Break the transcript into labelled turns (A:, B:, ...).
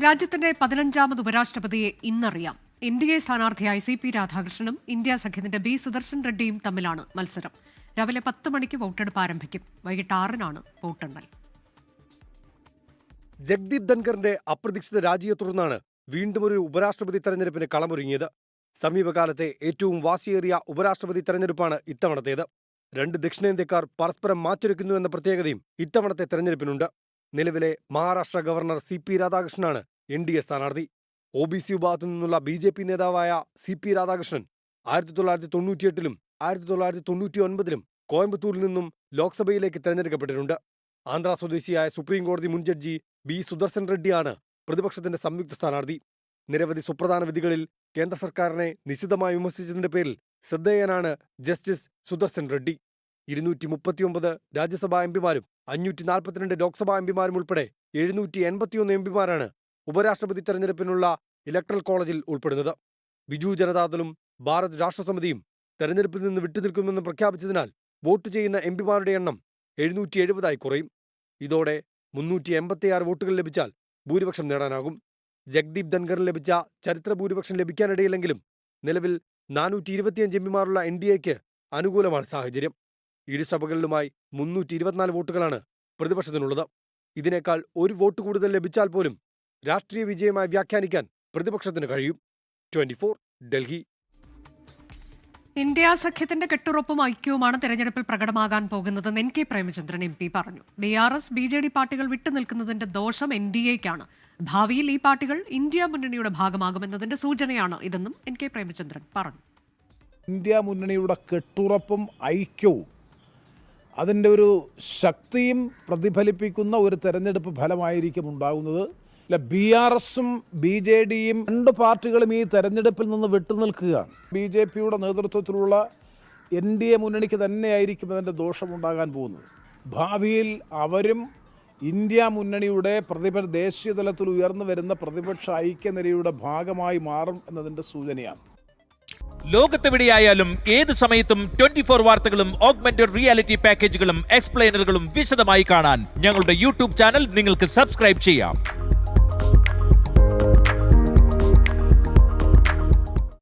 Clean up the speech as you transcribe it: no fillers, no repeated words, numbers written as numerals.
A: രാജ്യത്തിന്റെ 15ാമത് ഉപരാഷ്ട്രപതിയെ ഇന്നറിയാം. NDA സ്ഥാനാർത്ഥിയായി CP രാധാകൃഷ്ണനും India സഖ്യത്തിന്റെ B സുദർശൻ റെഡ്ഡിയും തമ്മിലാണ് മത്സരം. രാവിലെ 10 മണിക്ക് വോട്ടെടുപ്പ് ആരംഭിക്കും. വൈകിട്ട് 6-നാണ് വോട്ടെണ്ണൽ.
B: ജഗ്ദീപ് ധൻഖറിന്റെ അപ്രതീക്ഷിത രാജിയെ തുടർന്നാണ് വീണ്ടും ഒരു ഉപരാഷ്ട്രപതി തെരഞ്ഞെടുപ്പിന് കളമൊരുങ്ങിയത്. സമീപകാലത്തെ ഏറ്റവും വാശിയേറിയ ഉപരാഷ്ട്രപതി തെരഞ്ഞെടുപ്പാണ് ഇത്തവണത്തേത്. 2 ദക്ഷിണേന്ത്യക്കാർ പരസ്പരം മാറ്റുരയ്ക്കുന്നു എന്ന പ്രത്യേകതയും ഇത്തവണത്തെ തെരഞ്ഞെടുപ്പിനുണ്ട്. നിലവിലെ മഹാരാഷ്ട്ര ഗവർണർ CP രാധാകൃഷ്ണനാണ് NDA സ്ഥാനാർത്ഥി. OBC വിഭാഗത്തു നിന്നുള്ള BJP നേതാവായ CP രാധാകൃഷ്ണൻ 1998-ലും 1999-ലും കോയമ്പത്തൂരിൽ നിന്നും ലോക്സഭയിലേക്ക് തെരഞ്ഞെടുക്കപ്പെട്ടിട്ടുണ്ട്. ആന്ധ്ര സ്വദേശിയായ സുപ്രീം കോടതി മുൻ ജഡ്ജി B സുദർശൻ റെഡ്ഡിയാണ് പ്രതിപക്ഷത്തിന്റെ സംയുക്ത സ്ഥാനാർത്ഥി. നിരവധി സുപ്രധാന വിധികളിൽ കേന്ദ്ര സർക്കാരിനെ നിശിതമായി വിമർശിച്ചതിന്റെ പേരിൽ ശ്രദ്ധേയനാണ് ജസ്റ്റിസ് സുദർശൻ റെഡ്ഡി. 239 രാജ്യസഭാ എംപിമാരും 542 ലോക്സഭാ എംപിമാരും ഉൾപ്പെടെ 781 എംപിമാരാണ് ഉപരാഷ്ട്രപതി തെരഞ്ഞെടുപ്പിനുള്ള ഇലക്ട്രൽ കോളേജിൽ ഉൾപ്പെടുന്നത്. ബിജു ജനതാദളും ഭാരത് രാഷ്ട്രസമിതിയും തെരഞ്ഞെടുപ്പിൽ നിന്ന് വിട്ടുനിൽക്കുമെന്ന് പ്രഖ്യാപിച്ചതിനാൽ വോട്ട് ചെയ്യുന്ന എംപിമാരുടെ എണ്ണം 770 കുറയും. ഇതോടെ 386 വോട്ടുകൾ ലഭിച്ചാൽ ഭൂരിപക്ഷം നേടാനാകും. ജഗ്ദീപ് ധൻഖറിന് ലഭിച്ച ചരിത്ര ഭൂരിപക്ഷം ലഭിക്കാനിടയില്ലെങ്കിലും നിലവിൽ 425 എംപിമാരുള്ള NDAക്ക് അനുകൂലമാണ് സാഹചര്യം. ഇരുസഭകളിലുമായി 324 വോട്ടുകളാണ് പ്രതിപക്ഷത്തിനുള്ളത്. ഇതിനേക്കാൾ 1 വോട്ട് കൂടുതൽ ലഭിച്ചാൽ പോലും രാഷ്ട്രീയ വിജയമായി വ്യാഖ്യാനിക്കാൻ പ്രതിപക്ഷത്തിന് കഴിയും. 24 ഡൽഹി.
A: ഇന്ത്യ സഖ്യത്തിന്റെ കെട്ടുറപ്പും ഐക്യവുമാണ് തെരഞ്ഞെടുപ്പിൽ പ്രകടമാകാൻ പോകുന്നതെന്ന് NK പ്രേമചന്ദ്രൻ MP പറഞ്ഞു. BRS BJD പാർട്ടികൾ വിട്ടുനിൽക്കുന്നതിന്റെ ദോഷം NDAയ്ക്കാണ്. ഭാവിയിൽ ഈ പാർട്ടികൾ ഇന്ത്യ മുന്നണിയുടെ ഭാഗമാകുമെന്നതിന്റെ സൂചനയാണ് ഇതെന്നും NK പ്രേമചന്ദ്രൻ പറഞ്ഞു.
C: ഇന്ത്യ മുന്നണിയുടെ കെട്ടുറപ്പും ഐക്യവും അതിൻ്റെ ഒരു ശക്തിയും പ്രതിഫലിപ്പിക്കുന്ന ഒരു തെരഞ്ഞെടുപ്പ് ഫലമായിരിക്കും ഉണ്ടാകുന്നത്. BRSും BJDയും 2 പാർട്ടികളും ഈ തെരഞ്ഞെടുപ്പിൽ നിന്ന് വിട്ടുനിൽക്കുകയാണ്. BJPയുടെ നേതൃത്വത്തിലുള്ള NDA മുന്നണിക്ക് തന്നെയായിരിക്കും അതിൻ്റെ ദോഷമുണ്ടാകാൻ പോകുന്നത്. ഭാവിയിൽ അവരും ഇന്ത്യ മുന്നണിയുടെ ദേശീയ തലത്തിൽ ഉയർന്നു വരുന്ന പ്രതിപക്ഷ ഐക്യനിരയുടെ ഭാഗമായി മാറും എന്നതിൻ്റെ സൂചനയാണ്.
D: ലോകത്തെവിടെയായാലും ഏത് സമയത്തും 24 വാർത്തകളും ഓഗ്മെന്റഡ് റിയാലിറ്റി പാക്കേജുകളും എക്സ്പ്ലെയിനറുകളും വിശദമായി കാണാൻ ഞങ്ങളുടെ YouTube ചാനൽ നിങ്ങൾക്ക് സബ്സ്ക്രൈബ് ചെയ്യാം.